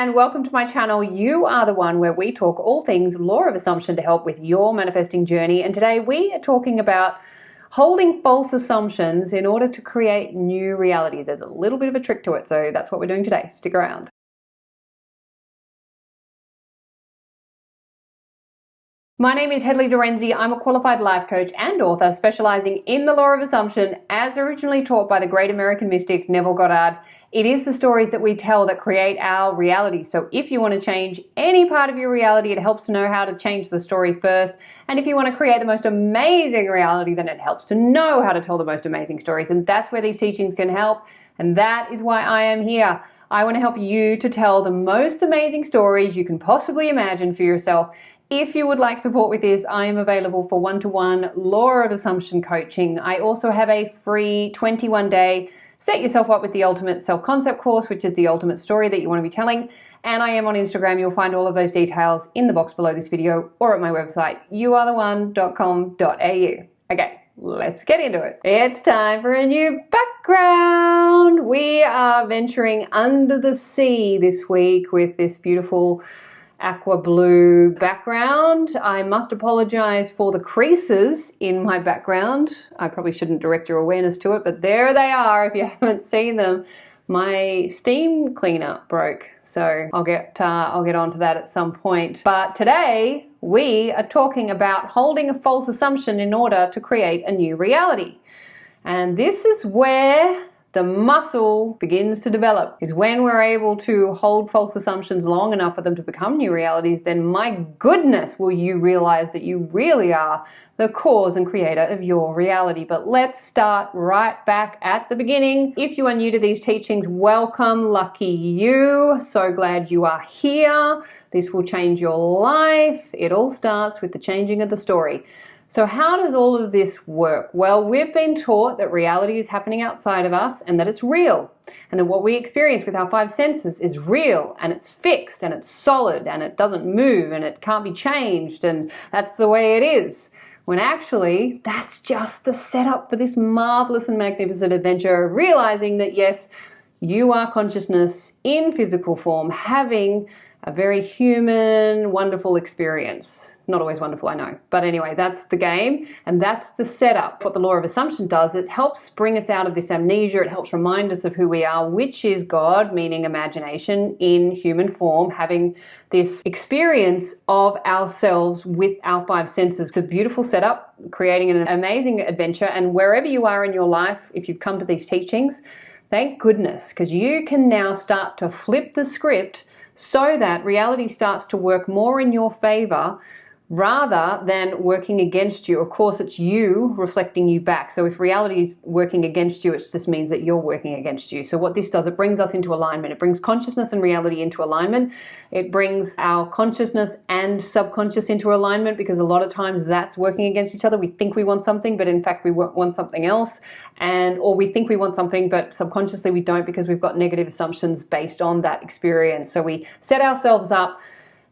and welcome to my channel, You Are The One, where we talk all things law of assumption to help with your manifesting journey. And today we are talking about holding false assumptions in order to create new reality. There's a little bit of a trick to it, so that's what we're doing today. Stick around. My name is Hedley Derenzie. I'm a qualified life coach and author specializing in the law of assumption as originally taught by the great American mystic Neville. It is the stories that we tell that create our reality. So if you want to change any part of your reality, it helps to know how to change the story first. And if you want to create the most amazing reality, then it helps to know how to tell the most amazing stories. And that's where these teachings can help. And that is why I am here. I want to help you to tell the most amazing stories you can possibly imagine for yourself. If you would like support with this, I am available for one-to-one law of assumption coaching. I also have a free 21-day Set Yourself Up with the Ultimate Self-Concept course, which is the ultimate story that you want to be telling. And I am on Instagram. You'll find all of those details in the box below this video or at my website, youaretheone.com.au. Okay, let's get into it. It's time for a new background. We are venturing under the sea this week with this beautiful aqua blue background. I must apologize for the creases in my background. I probably shouldn't direct your awareness to it, but there they are if you haven't seen them. My steam cleaner broke, so I'll get onto that at some point. But today we are talking about holding a false assumption in order to create a new reality. And this is where the muscle begins to develop, is when we're able to hold false assumptions long enough for them to become new realities. Then my goodness, will you realize that you really are the cause and creator of your reality. But let's start right back at the beginning. If you are new to these teachings, welcome, lucky you. So glad you are here. This will change your life. It all starts with the changing of the story. So how does all of this work? Well, we've been taught that reality is happening outside of us and that it's real, and that what we experience with our five senses is real and it's fixed and it's solid and it doesn't move and it can't be changed, and that's the way it is. When actually, that's just the setup for this marvelous and magnificent adventure of realizing that yes, you are consciousness in physical form, having a very human, wonderful experience. Not always wonderful, I know. But anyway, that's the game and that's the setup. What the law of assumption does, it helps bring us out of this amnesia. It helps remind us of who we are, which is God, meaning imagination in human form, having this experience of ourselves with our five senses. It's a beautiful setup, creating an amazing adventure. And wherever you are in your life, if you've come to these teachings, thank goodness, because you can now start to flip the script so that reality starts to work more in your favor rather than working against you. Of course, it's you reflecting you back. So if reality is working against you, it just means that you're working against you. So what this does, it brings us into alignment. It brings consciousness and reality into alignment. It brings our consciousness and subconscious into alignment, because a lot of times that's working against each other. We think we want something, but in fact we want something else. Or we think we want something, but subconsciously we don't, because we've got negative assumptions based on that experience. So we set ourselves up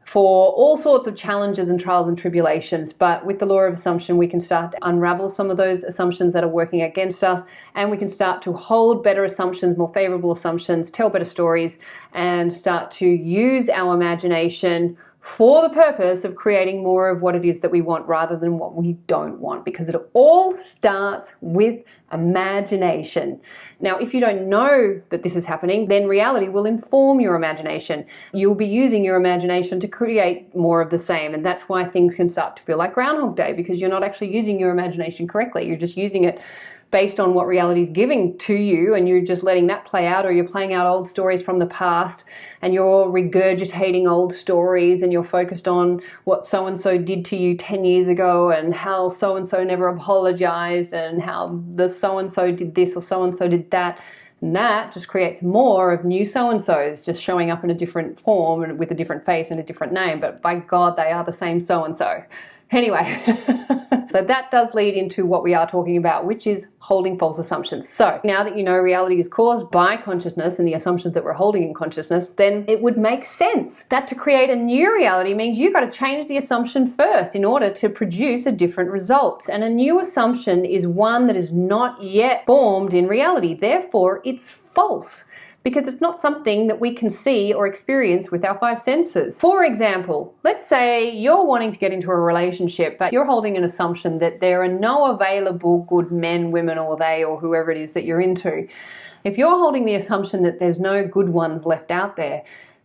for all sorts of challenges and trials and tribulations. But with the law of assumption, we can start to unravel some of those assumptions that are working against us, and we can start to hold better assumptions, more favorable assumptions, tell better stories, and start to use our imagination for the purpose of creating more of what it is that we want rather than what we don't want, because it all starts with imagination. Now, if you don't know that this is happening, then reality will inform your imagination. You'll be using your imagination to create more of the same, and that's why things can start to feel like Groundhog Day, because you're not actually using your imagination correctly. You're just using it based on what reality is giving to you, and you're just letting that play out, or you're playing out old stories from the past and you're regurgitating old stories, and you're focused on what so-and-so did to you 10 years ago and how so-and-so never apologized and how the so-and-so did this or so-and-so did that. And that just creates more of new so-and-sos just showing up in a different form and with a different face and a different name, but by God, they are the same so-and-so. Anyway, so that does lead into what we are talking about, which is holding false assumptions. So now that you know reality is caused by consciousness and the assumptions that we're holding in consciousness, then it would make sense that to create a new reality means you've got to change the assumption first in order to produce a different result. And a new assumption is one that is not yet formed in reality. Therefore, it's false. because it's not something that we can see or experience with our five senses. For example, let's say you're wanting to get into a relationship, but you're holding an assumption that there are no available good men, women, or they, or whoever it is that you're into. If you're holding the assumption that there's no good ones left out there,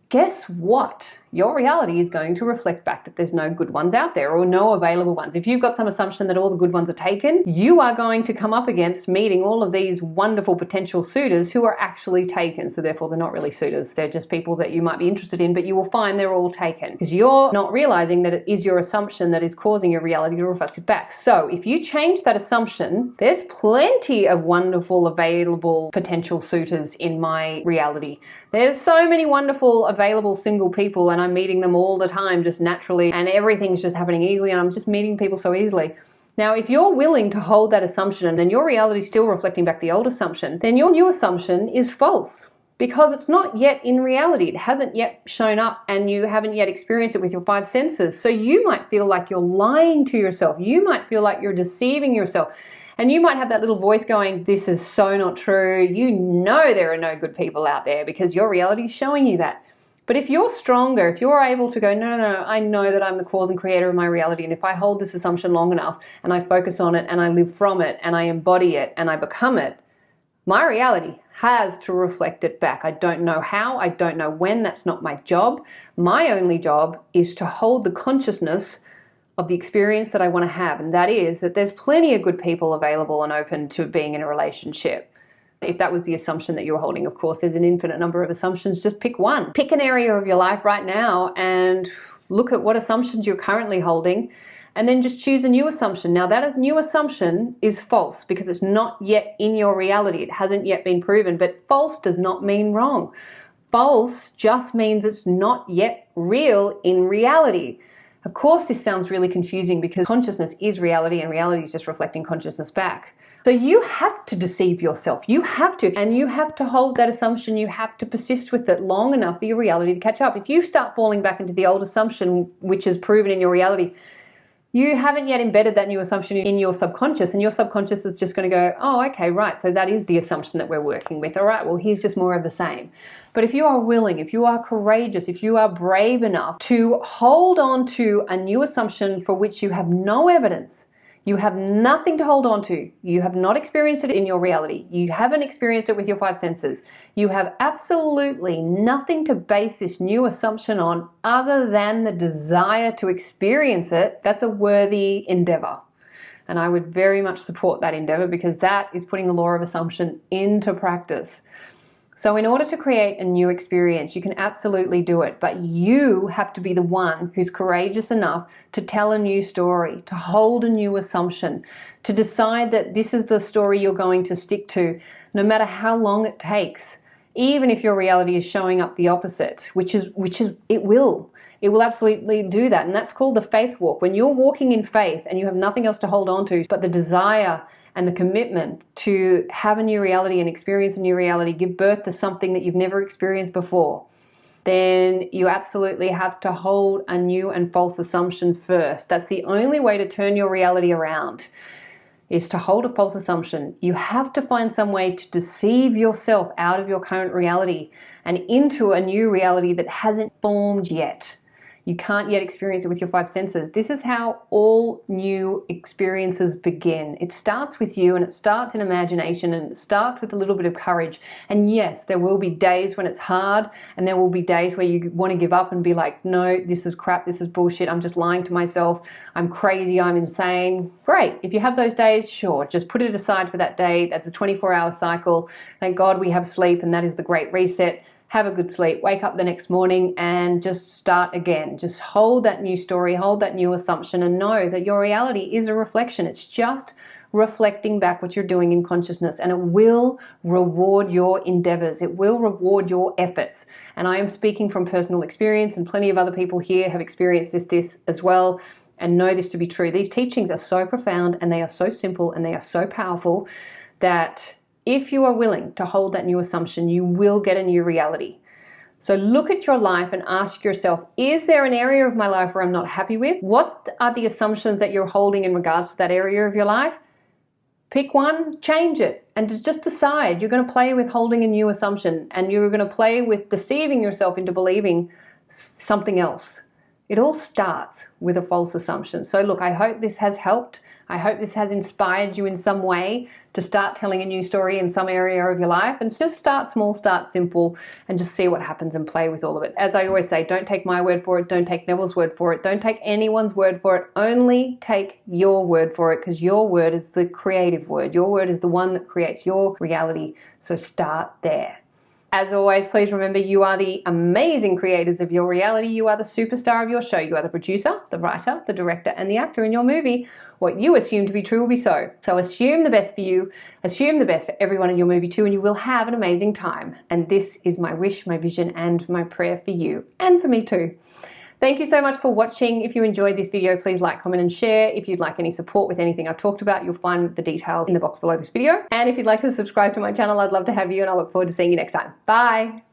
guess what? Your reality is going to reflect back that there's no good ones out there or no available ones. If you've got some assumption that all the good ones are taken, you are going to come up against meeting all of these wonderful potential suitors who are actually taken. So therefore they're not really suitors. They're just people that you might be interested in, but you will find they're all taken because you're not realizing that it is your assumption that is causing your reality to reflect it back. So if you change that assumption, there's plenty of wonderful available potential suitors in my reality. There's so many wonderful available single people, and I'm meeting them all the time just naturally, and everything's just happening easily, and I'm just meeting people so easily. Now, if you're willing to hold that assumption and then your reality is still reflecting back the old assumption, then your new assumption is false because it's not yet in reality. It hasn't yet shown up and you haven't yet experienced it with your five senses. So you might feel like you're lying to yourself. You might feel like you're deceiving yourself. And you might have that little voice going, this is so not true. You know there are no good people out there because your reality is showing you that. But if you're stronger, if you're able to go, no, I know that I'm the cause and creator of my reality. And if I hold this assumption long enough and I focus on it and I live from it and I embody it and I become it, my reality has to reflect it back. I don't know how, I don't know when, that's not my job. My only job is to hold the consciousness of the experience that I want to have, and that is that there's plenty of good people available and open to being in a relationship. If that was the assumption that you're holding, of course, there's an infinite number of assumptions. Just pick one. Pick an area of your life right now and look at what assumptions you're currently holding, and then just choose a new assumption. Now, that new assumption is false because it's not yet in your reality. It hasn't yet been proven, but false does not mean wrong. False just means it's not yet real in reality. Of course, this sounds really confusing because consciousness is reality and reality is just reflecting consciousness back. So you have to deceive yourself. You have to, and you have to hold that assumption. You have to persist with it long enough for your reality to catch up. If you start falling back into the old assumption, which is proven in your reality, you haven't yet embedded that new assumption in your subconscious, and your subconscious is just going to go, oh, okay, right, so that is the assumption that we're working with. All right, well, here's just more of the same. But if you are willing, if you are courageous, if you are brave enough to hold on to a new assumption for which you have no evidence, you have nothing to hold on to, you have not experienced it in your reality, you haven't experienced it with your five senses, you have absolutely nothing to base this new assumption on other than the desire to experience it, that's a worthy endeavor. And I would very much support that endeavor because that is putting the law of assumption into practice. So in order to create a new experience, you can absolutely do it, but you have to be the one who's courageous enough to tell a new story, to hold a new assumption, to decide that this is the story you're going to stick to, no matter how long it takes, even if your reality is showing up the opposite, which is it will absolutely do that. And that's called the faith walk. When you're walking in faith and you have nothing else to hold on to but the desire and the commitment to have a new reality and experience a new reality, give birth to something that you've never experienced before, then you absolutely have to hold a new and false assumption first. That's the only way to turn your reality around, is to hold a false assumption. You have to find some way to deceive yourself out of your current reality and into a new reality that hasn't formed yet. You can't yet experience it with your five senses. This is how all new experiences begin. It starts with you, and it starts in imagination, and it starts with a little bit of courage. And yes, there will be days when it's hard, and there will be days where you want to give up and be like, no, this is crap, this is bullshit, I'm just lying to myself, I'm crazy, I'm insane. Great, if you have those days, sure, just put it aside for that day. That's a 24-hour cycle. Thank God we have sleep, and that is the great reset. Have a good sleep, wake up the next morning and just start again. Just hold that new story, hold that new assumption, and know that your reality is a reflection. It's just reflecting back what you're doing in consciousness, and it will reward your endeavors. It will reward your efforts. And I am speaking from personal experience, and plenty of other people here have experienced this as well and know this to be true. These teachings are so profound, and they are so simple, and they are so powerful that if you are willing to hold that new assumption, you will get a new reality. So look at your life and ask yourself, is there an area of my life where I'm not happy with? What are the assumptions that you're holding in regards to that area of your life? Pick one, change it, and just decide you're going to play with holding a new assumption, and you're going to play with deceiving yourself into believing something else. It all starts with a false assumption. So look, I hope this has helped. I hope this has inspired you in some way to start telling a new story in some area of your life, and just start small, start simple, and just see what happens and play with all of it. As I always say, don't take my word for it, don't take Neville's word for it, don't take anyone's word for it, only take your word for it, because your word is the creative word. Your word is the one that creates your reality, so start there. As always, please remember you are the amazing creators of your reality. You are the superstar of your show. You are the producer, the writer, the director, and the actor in your movie. What you assume to be true will be so. So assume the best for you, assume the best for everyone in your movie too, and you will have an amazing time. And this is my wish, my vision, and my prayer for you, and for me too. Thank you so much for watching. If you enjoyed this video, please like, comment, and share. If you'd like any support with anything I've talked about, you'll find the details in the box below this video. And if you'd like to subscribe to my channel, I'd love to have you, and I look forward to seeing you next time. Bye.